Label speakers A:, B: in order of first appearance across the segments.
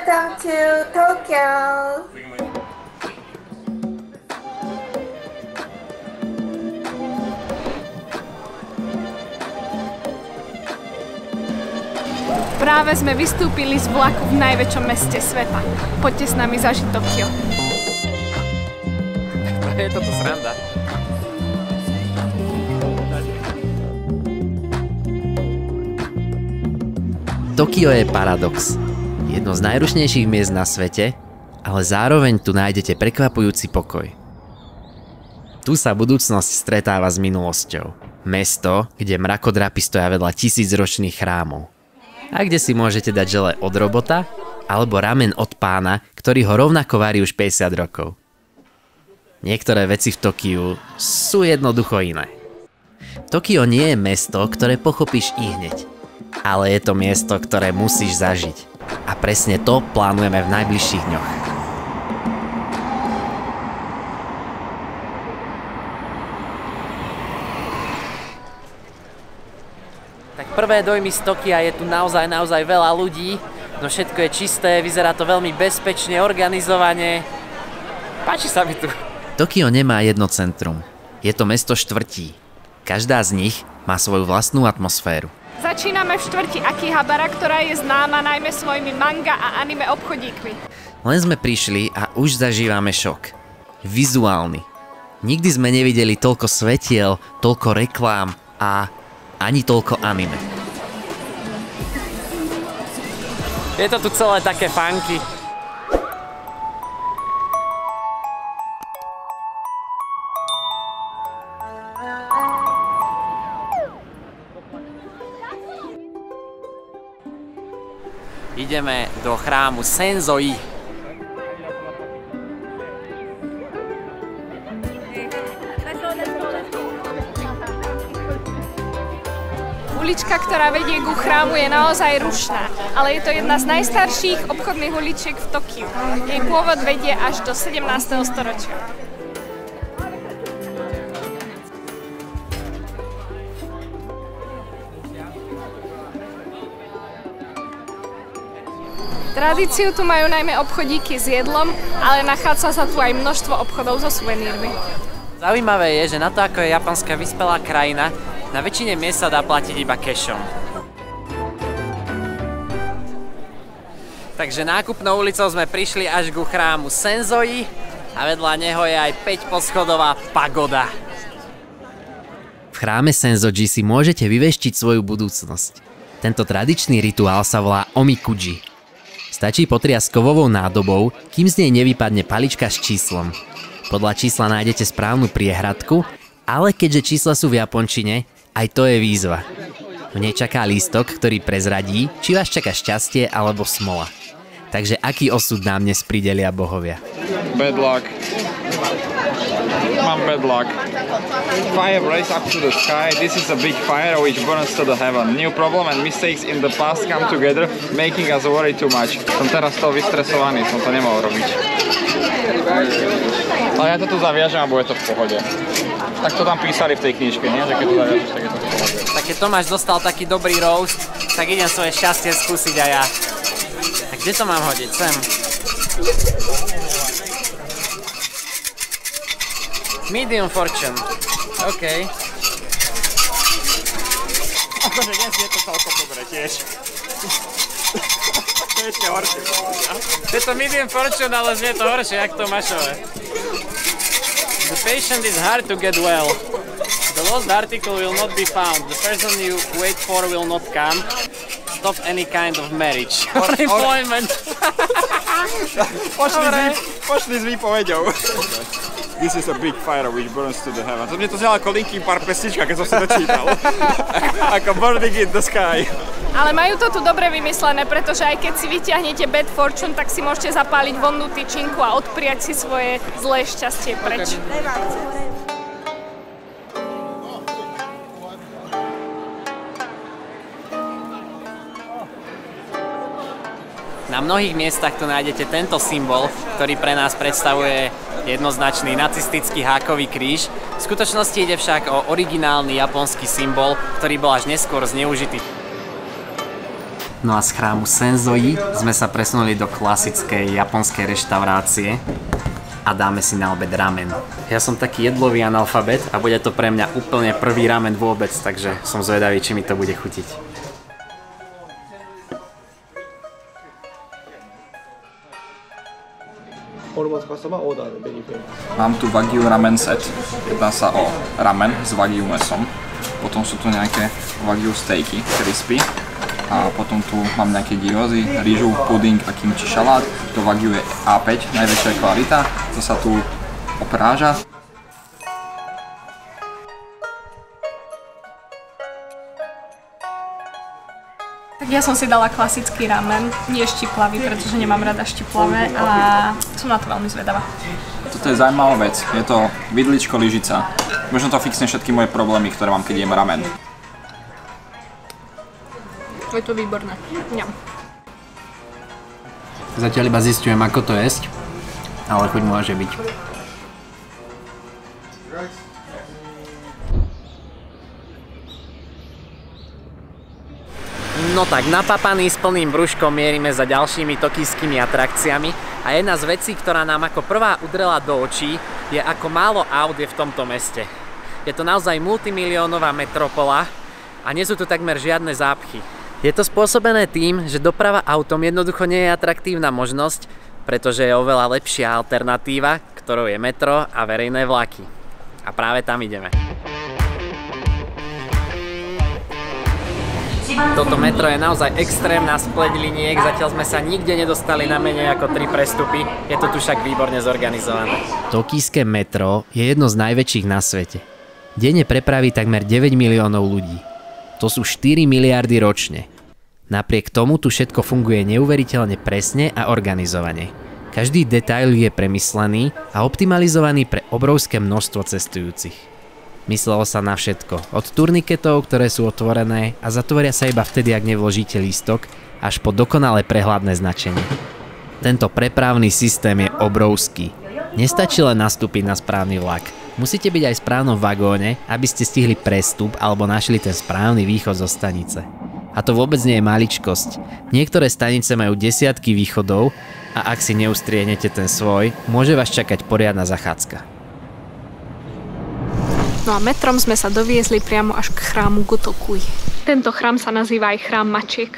A: Welcome to Tokyo.
B: Práve sme vystúpili z vlaku v najväčšom meste sveta. Poďte s nami zažiť Tokio.
C: Je toto sranda.
D: Tokio je paradox. Jedno z najrušnejších miest na svete, ale zároveň tu nájdete prekvapujúci pokoj. Tu sa budúcnosť stretáva s minulosťou. Mesto, kde mrakodrapy stoja vedľa tisícročných chrámov. A kde si môžete dať žele od robota, alebo ramen od pána, ktorý ho rovnako varí už 50 rokov. Niektoré veci v Tokiu sú jednoducho iné. Tokio nie je mesto, ktoré pochopíš ihneď, ale je to miesto, ktoré musíš zažiť. A presne to plánujeme v najbližších dňoch.
C: Tak prvé dojmy z Tokia, je tu naozaj veľa ľudí, no všetko je čisté, vyzerá to veľmi bezpečne, organizovane. Páči sa mi tu.
D: Tokio nemá jedno centrum. Je to mesto štvrtí. Každá z nich má svoju vlastnú atmosféru.
B: Začíname v štvrti Akihabara, ktorá je známa najmä svojimi manga a anime obchodíkmi.
D: Len sme prišli a už zažívame šok. Vizuálny. Nikdy sme nevideli toľko svetiel, toľko reklám a ani toľko anime.
C: Je to tu celé také funky. Ideme do chrámu Senzoi.
B: Ulička, ktorá vedie ku chrámu, je naozaj rušná, ale je to jedna z najstarších obchodných uličiek v Tokiu. Jej pôvod vedie až do 17. storočia. Tradíciu tu majú najmä obchodíky s jedlom, ale nachádza sa tu aj množstvo obchodov so suvenírmi.
C: Zaujímavé je, že na to, ako je Japonská vyspelá krajina, na väčšine miest sa dá platiť iba cashom. Takže nákupnou ulicou sme prišli až ku chrámu Senzoi a vedľa neho je aj 5-poschodová pagoda.
D: V chráme Senzoji si môžete vyveštiť svoju budúcnosť. Tento tradičný rituál sa volá omikuji. Stačí potriasť kovovou nádobou, kým z nej nevypadne palička s číslom. Podľa čísla nájdete správnu priehradku, ale keďže čísla sú v japončine, aj to je výzva. V nej čaká lístok, ktorý prezradí, či vás čaká šťastie alebo smola. Takže aký osud nám dnes pridelia bohovia?
E: Bad luck. Mám bad luck. Fire race up to the sky. This is a big fire which burns to the heaven. New problem and mistakes in the past come together, making us worry too much. Som teraz toho vystresovaný, som to nemal robiť. Ale ja to tu zaviažem a bude to v pohode. Tak to tam písali v tej knižke, nie? Že keď to zaviažeš, tak je to v pohode.
C: Tak keď Tomáš dostal taký dobrý roast, tak idem svoje šťastie skúsiť aj ja. Tak kde to mám hodiť? Sem. Medium fortune. OK.
E: Akože dnes je to celkom dobre tiež. To je ešte horšie.
C: Je to medium fortune, ale znie to horšie, jak Tomášové. The patient is hard to get well. The lost article will not be found. The person you wait for will not come. Stop any kind of marriage or employment.
E: Pošli s výpovedou. This is a big fire which burns to the heaven. To mne to znelo ako Linkin Park pesnička, keď som si to čítal. Ako Burning in the Sky.
B: Ale majú to tu dobre vymyslené, pretože aj keď si vyťahnete bad fortune, tak si môžete zapáliť vonnú tyčinku a odpriať si svoje zlé šťastie preč.
C: Na mnohých miestach tu nájdete tento symbol, ktorý pre nás predstavuje jednoznačný nacistický hákový kríž. V skutočnosti ide však o originálny japonský symbol, ktorý bol až neskôr zneužitý.
D: No a z chrámu Senzoi sme sa presunuli do klasickej japonskej reštaurácie a dáme si na obed ramen. Ja som taký jedlový analfabet a bude to pre mňa úplne prvý ramen vôbec, takže som zvedavý, či mi to bude chutiť.
E: Mám tu Wagyu ramen set. Jedná sa o ramen s Wagyu mesom. Potom sú tu nejaké Wagyu steaky, crispy. A potom tu mám nejaké gyrozy, rýžu, puding a kimchi šalát. To Wagyu je A5, najväčšia kvalita. To sa tu opráža.
B: Tak ja som si dala klasický ramen, nie štiplavý, pretože nemám rada štiplavé a som na to veľmi zvedavá.
E: Toto je zaujímavá vec. Je to vidličko lyžica. Možno to fixne všetky moje problémy, ktoré mám, keď jem ramen.
B: Je to výborné. Ňam.
D: Zatiaľ iba zistujem, ako to jesť, ale chuť môže byť. No tak, napapaný s plným brúškom mierime za ďalšími tokijskými atrakciami a jedna z vecí, ktorá nám ako prvá udrela do očí, je ako málo aut je v tomto meste. Je to naozaj multimiliónová metropola a nie sú tu takmer žiadne zápchy. Je to spôsobené tým, že doprava autom jednoducho nie je atraktívna možnosť, pretože je oveľa lepšia alternatíva, ktorou je metro a verejné vlaky. A práve tam ideme. Toto metro je naozaj extrémna spleť liniek, zatiaľ sme sa nikde nedostali na menej ako 3 prestupy, je to tu však výborne zorganizované. Tokijské metro je jedno z najväčších na svete. Denne prepraví takmer 9 miliónov ľudí. To sú 4 miliardy ročne. Napriek tomu tu všetko funguje neuveriteľne presne a organizovane. Každý detail je premyslený a optimalizovaný pre obrovské množstvo cestujúcich. Myslelo sa na všetko, od turniketov, ktoré sú otvorené a zatvoria sa iba vtedy, ak nevložíte lístok, až po dokonale prehľadné značenie. Tento prepravný systém je obrovský. Nestačí len nastúpiť na správny vlak. Musíte byť aj v správnom vagóne, aby ste stihli prestup alebo našli ten správny východ zo stanice. A to vôbec nie je maličkosť. Niektoré stanice majú desiatky východov a ak si neustrienete ten svoj, môže vás čakať poriadna zachádzka.
B: No a metrom sme sa doviezli priamo až k chrámu Gotokuji. Tento chrám sa nazýva aj chrám mačiek.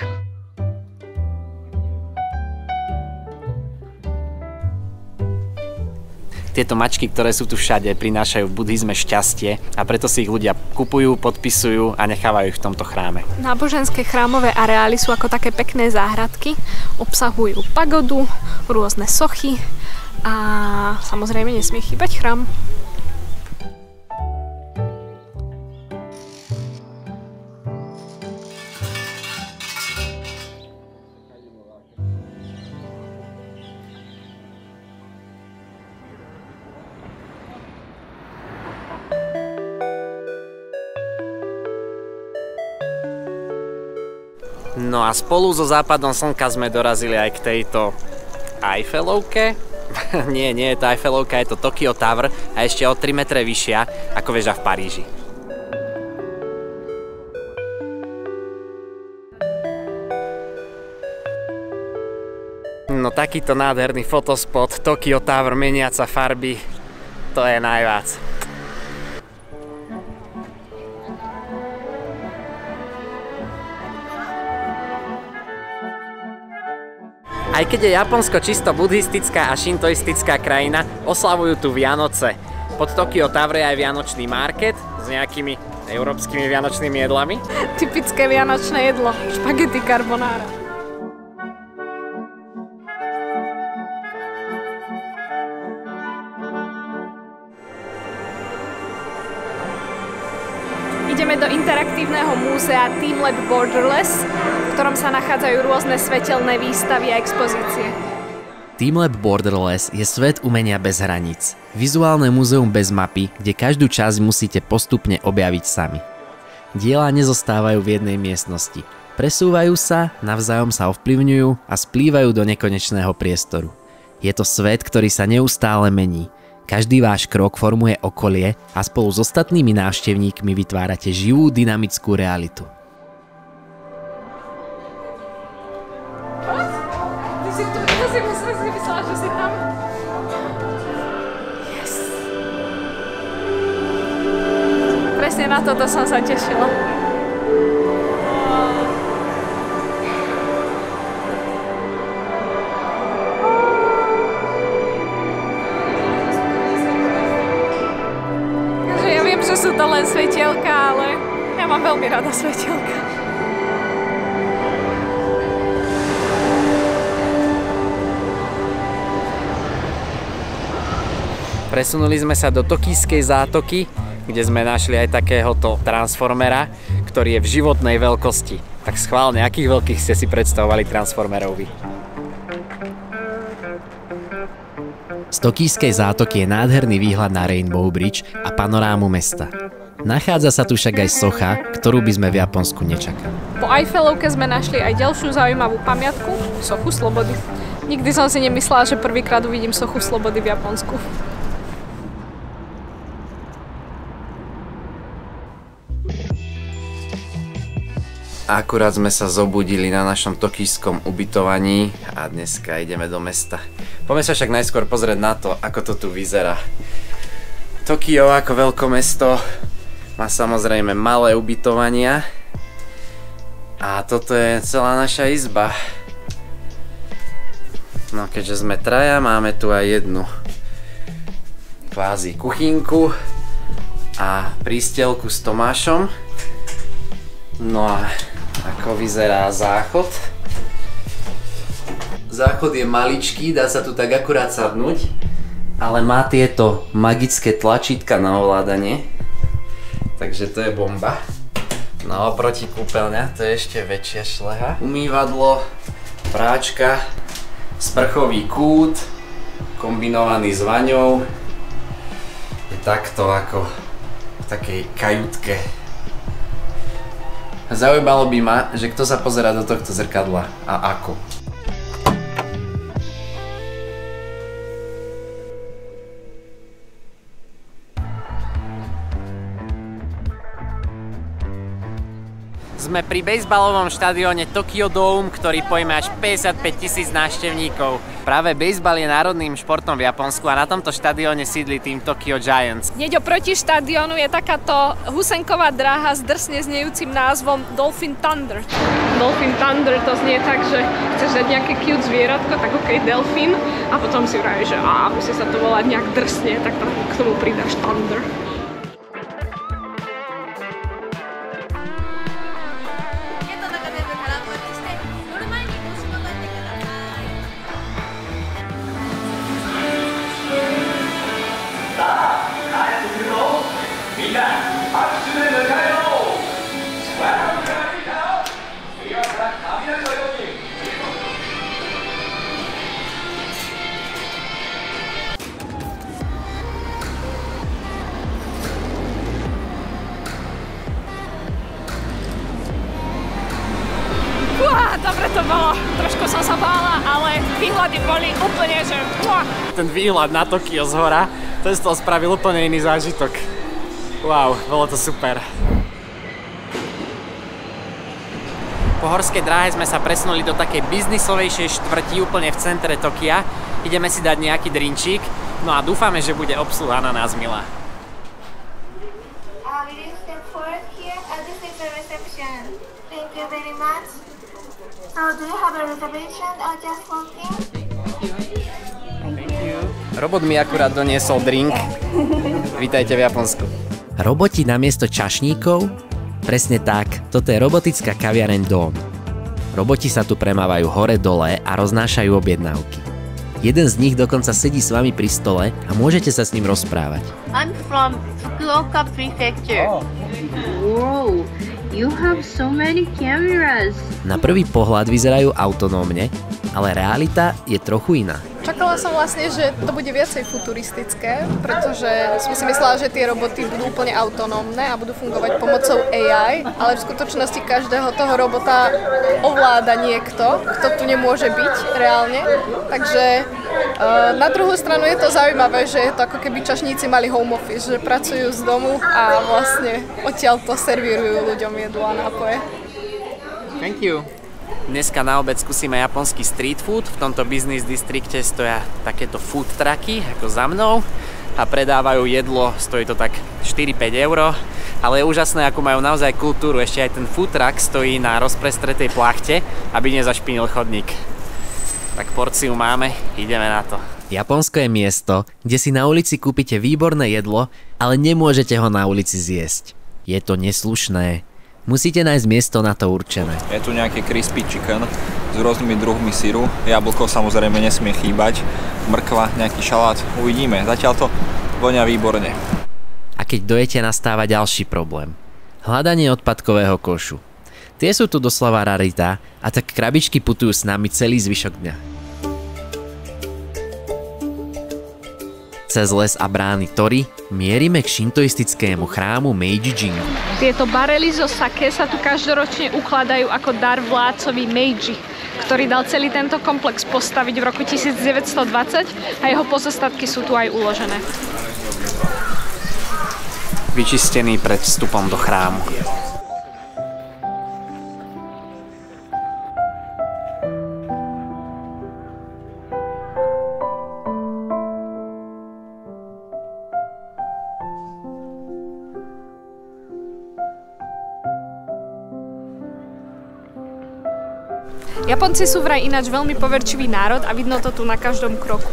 D: Tieto mačky, ktoré sú tu všade, prinášajú v buddhizme šťastie a preto si ich ľudia kupujú, podpisujú a nechávajú ich v tomto chráme.
B: Náboženské chrámové areály sú ako také pekné záhradky, obsahujú pagodu, rôzne sochy a samozrejme nesmie chýbať chrám.
D: No a spolu so západom slnka sme dorazili aj k tejto Eiffelovke. nie je to Eiffelovka, je to Tokyo Tower a ešte o 3 metre vyššia ako väža v Paríži. No takýto nádherný fotospot, Tokyo Tower, meniaca farby, to je najviac. Aj keď je Japonsko čisto buddhistická a šintoistická krajina, oslavujú tu Vianoce. Pod Tokyo Tower je aj vianočný market s nejakými európskymi vianočnými jedlami.
B: Typické vianočné jedlo, špagety carbonara. Ideme do interaktívneho múzea Team Lab Borderless, v ktorom sa nachádzajú rôzne svetelné výstavy a expozície.
D: Team Lab Borderless je svet umenia bez hraníc. Vizuálne múzeum bez mapy, kde každú časť musíte postupne objaviť sami. Diela nezostávajú v jednej miestnosti. Presúvajú sa, navzájom sa ovplyvňujú a splývajú do nekonečného priestoru. Je to svet, ktorý sa neustále mení. Každý váš krok formuje okolie a spolu s ostatnými návštevníkmi vytvárate živú dynamickú realitu.
B: som si myslela, že si tam. Yes. Presne na toto som sa tešila. Takže ja viem, že sú to len svetielka, ale ja mám veľmi rada svetielka.
D: Presunuli sme sa do Tokijskej zátoky, kde sme našli aj takéhoto transformera, ktorý je v životnej veľkosti. Tak schválne, akých veľkých ste si predstavovali transformerov vy? Z Tokijskej zátoky je nádherný výhľad na Rainbow Bridge a panorámu mesta. Nachádza sa tu však aj socha, ktorú by sme v Japonsku nečakali.
B: Po Eiffelovke sme našli aj ďalšiu zaujímavú pamiatku, sochu Slobody. Nikdy som si nemyslela, že prvýkrát uvidím sochu Slobody v Japonsku.
D: Akurát sme sa zobudili na našom tokijskom ubytovaní a dneska ideme do mesta. Poďme sa však najskôr pozrieť na to, ako to tu vyzerá. Tokio ako veľkomesto má samozrejme malé ubytovania a toto je celá naša izba. No keďže sme traja, máme tu aj jednu kvázi kuchynku a prístielku s Tomášom. No a ako vyzerá záchod? Záchod je maličký, dá sa tu tak akurát sadnúť, ale má tieto magické tlačítka na ovládanie, takže to je bomba. No oproti kúpeľňa, to je ešte väčšia šleha. Umývadlo, práčka, sprchový kút, kombinovaný s vaňou. Je takto ako v takej kajutke. Zaujímalo by ma, že kto sa pozerá do tohto zrkadla a ako. Sme pri bejsbalovom štadióne Tokyo Dome, ktorý pojme až 55 000 návštevníkov. Práve bejsbal je národným športom v Japonsku a na tomto štadióne sídli tým Tokyo Giants.
B: Hneď oproti štadiónu je takáto husenková dráha s drsne znejúcim názvom Dolphin Thunder. Dolphin Thunder to znie tak, že chceš dať nejaké cute zvieratko, tak okej, delfín, a potom si vravíš, že musí sa to volať nejak drsne, tak tam k tomu pridáš Thunder. Dobre to bolo, trošku som sa bála, ale výhľady boli úplne, že...
C: Ten výhľad na Tokio z hora, ten z toho spravil úplne iný zážitok. Wow, bolo to super.
D: Po horskej dráhe sme sa presunuli do takej biznisovejšej štvrti úplne v centre Tokia. Ideme si dať nejaký drinčík, no a dúfame, že bude obsluha na nás milá.
A: Thank you very much. So, do you have a reservation or just walking?
D: Thank you. Robot mi akurát doniesol drink. Vítajte v Japonsku. Roboti namiesto čašníkov? Presne tak, toto je robotická kaviareň Dome. Roboti sa tu premávajú hore-dole a roznášajú objednávky. Jeden z nich dokonca sedí s vami pri stole a môžete sa s ním rozprávať.
A: I'm from Fukuoka Prefecture. Wow, you have so many cameras.
D: Na prvý pohľad vyzerajú autonómne, ale realita je trochu iná.
B: Čakala som vlastne, že to bude viacej futuristické, pretože som si myslela, že tie roboty budú úplne autonómne a budú fungovať pomocou AI, ale v skutočnosti každého toho robota ovláda niekto, kto tu nemôže byť reálne. Takže na druhú stranu je to zaujímavé, že je to ako keby čašníci mali home office, že pracujú z domu a vlastne odtiaľ to servírujú ľuďom jedlo a nápoje.
C: Thank you.
D: Dneska na obed skúsime japonský street food. V tomto business distrikte stoja takéto food trucky, ako za mnou. A predávajú jedlo, stojí to tak 4-5 eur. Ale je úžasné, ako majú naozaj kultúru. Ešte aj ten food truck stojí na rozprestretej plachte, aby nezašpinil chodník. Tak porciu máme, ideme na to. Japonsko je miesto, kde si na ulici kúpite výborné jedlo, ale nemôžete ho na ulici zjesť. Je to neslušné. Musíte nájsť miesto na to určené.
E: Je tu nejaký crispy chicken s rôznymi druhmi syru. Jablko samozrejme nesmie chýbať. Mrkva, nejaký šalát. Uvidíme. Zatiaľ to vonia výborne.
D: A keď dojete, nastáva ďalší problém. Hľadanie odpadkového košu. Tie sú tu doslova rarita a tak krabičky putujú s nami celý zvyšok dňa. Cez les a brány Tori mierime k šintoistickému chrámu Meiji Jingu.
B: Tieto barely zo sake sa tu každoročne ukladajú ako dar vládcovi Meiji, ktorý dal celý tento komplex postaviť v roku 1920 a jeho pozostatky sú tu aj uložené.
D: Vyčistený pred vstupom do chrámu.
B: Japonci sú vraj ináč veľmi poverčivý národ a vidno to tu na každom kroku.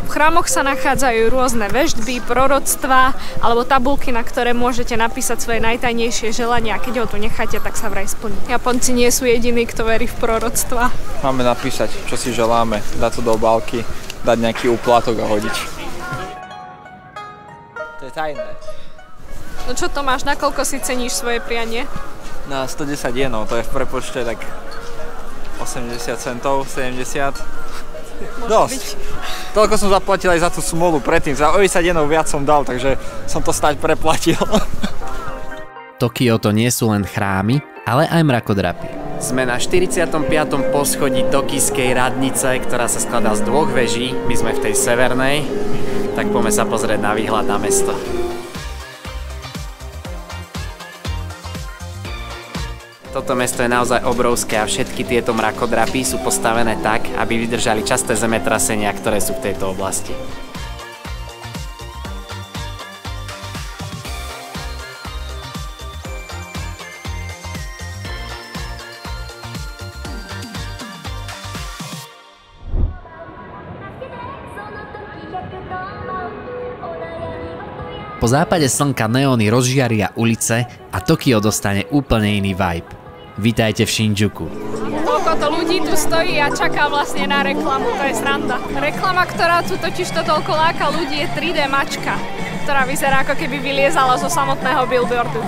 B: V chrámoch sa nachádzajú rôzne veštby, proroctvá alebo tabulky, na ktoré môžete napísať svoje najtajnejšie želania a keď ho tu necháte, tak sa vraj splní. Japonci nie sú jediní, kto verí v proroctvá.
E: Máme napísať, čo si želáme, dať to do obálky, dať nejaký úplatok a hodiť. To je tajné.
B: No čo to máš, nakoľko si ceníš svoje prianie?
E: Na 110 jenov, to je v prepočte tak 80 centov, 70. Dosť. Toľko som zaplatil aj za tú smolu predtým. Za 80 jenov viac som dal, takže som to snáď preplatil.
D: Tokio to nie sú len chrámy, ale aj mrakodrapy. Sme na 45. poschodí tokijskej radnice, ktorá sa skladá z dvoch veží. My sme v tej severnej, tak poďme sa pozrieť na výhľad na mesto. Toto mesto je naozaj obrovské a všetky tieto mrakodrapy sú postavené tak, aby vydržali časté zemetrasenia, ktoré sú v tejto oblasti. Po západe slnka neóny rozžiaria ulice a Tokio dostane úplne iný vibe. Vítajte v Shinjuku.
B: Koľko to ľudí tu stojí a čaká vlastne na reklamu, to je sranda. Reklama, ktorá tu totiž to toľko láka ľudí, je 3D mačka, ktorá vyzerá ako keby vyliezala zo samotného billboardu.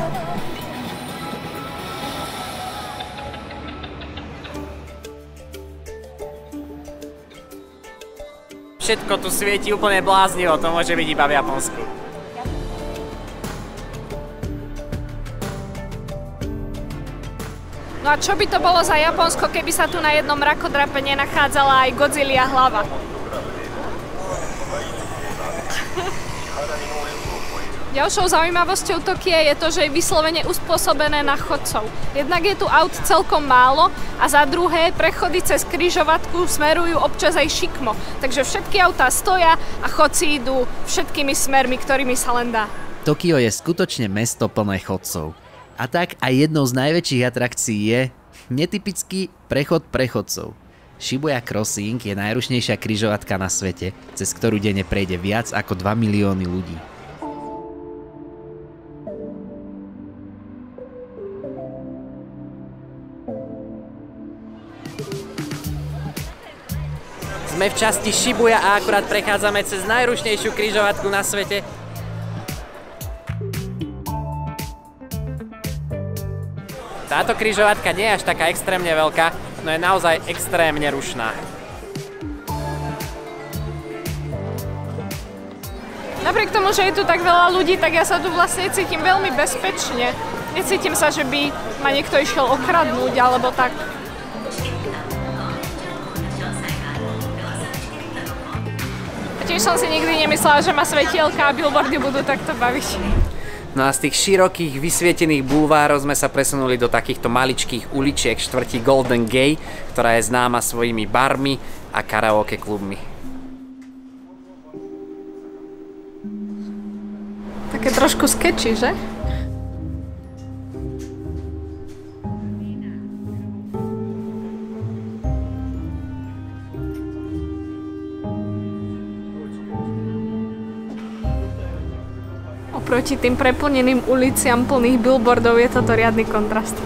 D: Všetko tu svieti úplne bláznivo, to môže byť iba v Japonsku.
B: No a čo by to bolo za Japonsko, keby sa tu na jednom mrakodrape nenachádzala aj Godzilla hlava? Ďalšou zaujímavosťou Tokia je to, že je vyslovene uspôsobené na chodcov. Jednak je tu aut celkom málo a za druhé prechody cez križovatku smerujú občas aj šikmo. Takže všetky autá stoja a chodci idú všetkými smermi, ktorými sa len dá.
D: Tokio je skutočne mesto plné chodcov. A tak aj jednou z najväčších atrakcií je netypický prechod prechodcov. Shibuya Crossing je najrušnejšia križovatka na svete, cez ktorú denne prejde viac ako 2 milióny ľudí. Sme v časti Shibuya a akurát prechádzame cez najrušnejšiu križovatku na svete. Táto križovatka nie je až taká extrémne veľká, no je naozaj extrémne rušná.
B: Napriek tomu, že je tu tak veľa ľudí, tak ja sa tu vlastne cítim veľmi bezpečne. Necítim sa, že by ma niekto išiel okradnúť alebo tak. A tiež som si nikdy nemyslela, že ma svetielka a billboardy budú takto baviť.
D: No a z tých širokých vysvietených bulvárov sme sa presunuli do takýchto maličkých uličiek štvrti Golden Gate, ktorá je známa svojimi barmi a karaoke klubmi.
B: Také trošku sketchy, že? Oproti tým preplneným uliciam plných billboardov je toto riadny kontrast.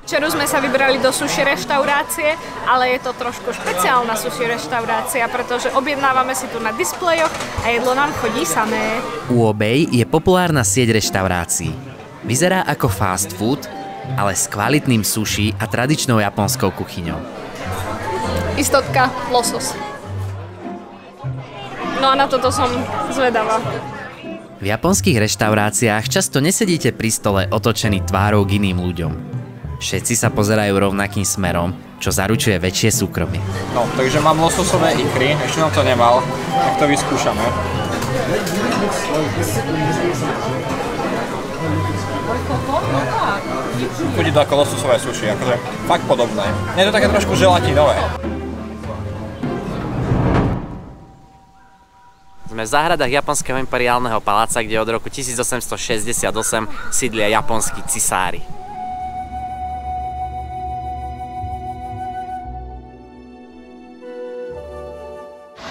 B: Včera sme sa vybrali do sushi reštaurácie, ale je to trošku špeciálna sushi reštaurácia, pretože objednávame si tu na displejoch a jedlo nám chodí samé.
D: Uobei je populárna sieť reštaurácií. Vyzerá ako fast food, ale s kvalitným sushi a tradičnou japonskou kuchyňou.
B: Istotka, losos. No a na toto som zvedavá.
D: V japonských reštauráciách často nesedíte pri stole otočený tvárou k iným ľuďom. Všetci sa pozerajú rovnakým smerom, čo zaručuje väčšie súkromie.
E: No, takže mám lososové ikry, ešte som to nemal, tak to vyskúšame. Chudí to ako lososové sushi, akože fakt podobné. Je to také trošku želatinové.
D: Sme v záhradách Japonského imperiálneho paláca, kde od roku 1868 sídlia japonskí cisári.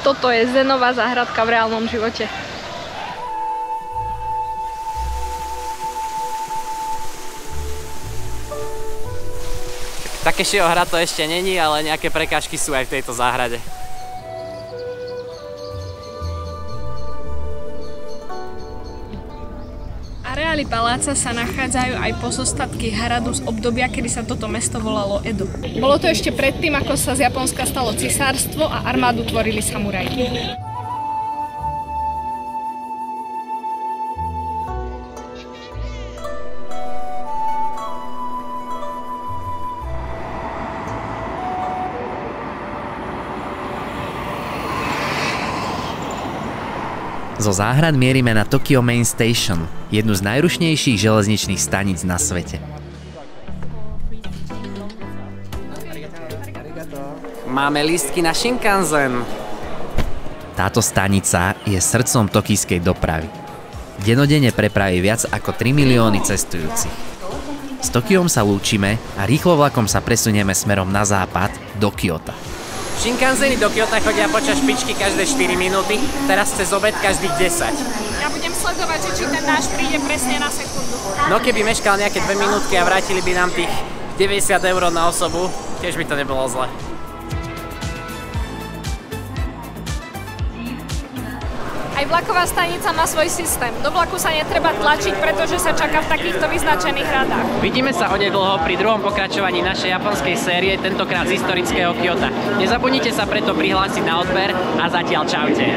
B: Toto je Zenová záhradka v reálnom živote.
D: Takešieho hra to ešte není, ale nejaké prekážky sú aj v tejto záhrade.
B: Areály paláca sa nachádzajú aj pozostatky hradu z obdobia, kedy sa toto mesto volalo Edo. Bolo to ešte predtým, ako sa z Japonska stalo cisárstvo a armádu tvorili samuraji.
D: Zo záhrad mierime na Tokyo Main Station, jednu z najrušnejších železničných staníc na svete. Máme lístky na Shinkansen. Táto stanica je srdcom tokijskej dopravy. Denodenne prepraví viac ako 3 milióny cestujúcich. S Tokiom sa lúčime a rýchlo vlakom sa presunieme smerom na západ do Kyota. Shinkanseny do Kyota chodia počas špičky každé 4 minúty, teraz cez obed každých 10.
B: Ja budem sledovať, že či ten náš príde presne na sekundu.
D: No keby meškal nejaké 2 minútky a vrátili by nám tých 90 € na osobu, tiež by to nebolo zle.
B: Aj vlaková stanica má svoj systém. Do vlaku sa netreba tlačiť, pretože sa čaká v takýchto vyznačených radách.
D: Vidíme sa onedlho pri druhom pokračovaní našej japonskej série, tentokrát z historického Kyota. Nezabudnite sa preto prihlásiť na odber a zatiaľ čaute.